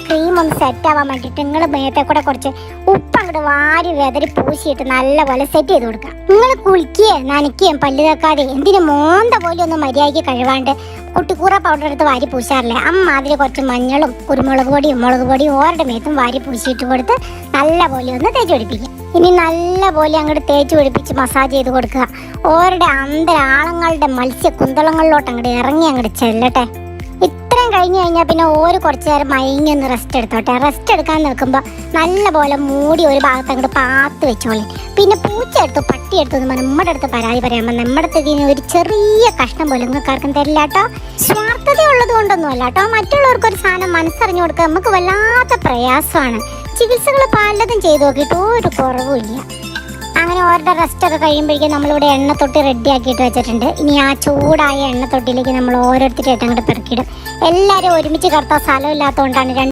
Cream ഒന്ന് set ആവാൻ വേണ്ടിയിട്ട് നിങ്ങൾ മേത്തെ കൂടെ കുറച്ച് ഉപ്പ് അങ്ങോട്ട് വാരി വെതറി പൂശിയിട്ട് നല്ലപോലെ സെറ്റ് ചെയ്ത് കൊടുക്കുക. നിങ്ങൾ കുളിക്കുകയും നനയ്ക്കുകയും പല്ല് തേക്കാതെ എന്തിനു മോന്ത പോലെ ഒന്ന് മര്യാദയ്ക്ക് കഴിവാണ്ട് കുട്ടിക്കൂറ പൗഡർ എടുത്ത് വാരി പൂശാറില്ലേ, അമ്മാതിരി കുറച്ച് മഞ്ഞളും കുരുമുളക് പൊടിയും മുളക് പൊടിയും ഓരുടെ മേത്തും വാരി പൂശിയിട്ട് കൊടുത്ത് നല്ലപോലെ ഒന്ന് തേച്ച് പിടിപ്പിക്കുക. ഇനി നല്ലപോലെ അങ്ങോട്ട് തേച്ച് പിടിപ്പിച്ച് മസാജ് ചെയ്ത് കൊടുക്കുക. ഓരുടെ അന്തരാളങ്ങളുടെ മത്സ്യ കുന്തളങ്ങളിലോട്ട് അങ്ങോട്ട് ഇറങ്ങി അങ്ങോട്ട് ചെല്ലട്ടെ. ഇത്രയും കഴിഞ്ഞ് കഴിഞ്ഞാൽ പിന്നെ ഓര് കുറച്ച് നേരം മയങ്ങി ഒന്ന് റെസ്റ്റ് എടുത്തോട്ടെ. റെസ്റ്റ് എടുക്കാൻ നിൽക്കുമ്പോൾ നല്ലപോലെ മൂടി ഒരു ഭാഗത്ത് അങ്ങോട്ട് പാത്ത് വെച്ചോളെ. പിന്നെ പൂച്ച എടുത്തു പട്ടി എടുത്തു എന്ന് നമ്മുടെ അടുത്ത് പരാതി പറയാമ്പോൾ നമ്മുടെ അടുത്ത് ഒരു ചെറിയ കഷ്ണം പോലും നിങ്ങൾക്കാർക്കും തരില്ല കേട്ടോ. സ്വാർത്ഥത ഉള്ളത് കൊണ്ടൊന്നും അല്ല കേട്ടോ. മറ്റുള്ളവർക്ക് ഒരു സാധനം മനസ്സറിഞ്ഞു കൊടുക്കുക നമുക്ക് വല്ലാത്ത പ്രയാസമാണ്. ചികിത്സകൾ പലതും ചെയ്തു നോക്കിയിട്ട് ഒരു കുറവുമില്ല. അങ്ങനെ ഓരുടെ റെസ്റ്റൊക്കെ കഴിയുമ്പോഴേക്കും നമ്മളിവിടെ എണ്ണത്തൊട്ടി റെഡി ആക്കിയിട്ട് വെച്ചിട്ടുണ്ട്. ഇനി ആ ചൂടായ എണ്ണത്തൊട്ടിയിലേക്ക് നമ്മൾ ഓരോരുത്തരായിട്ട് അങ്ങോട്ട് പെറുക്കിയിടും. എല്ലാവരും ഒരുമിച്ച് കിടത്താൻ സ്ഥലമില്ലാത്തതുകൊണ്ടാണ്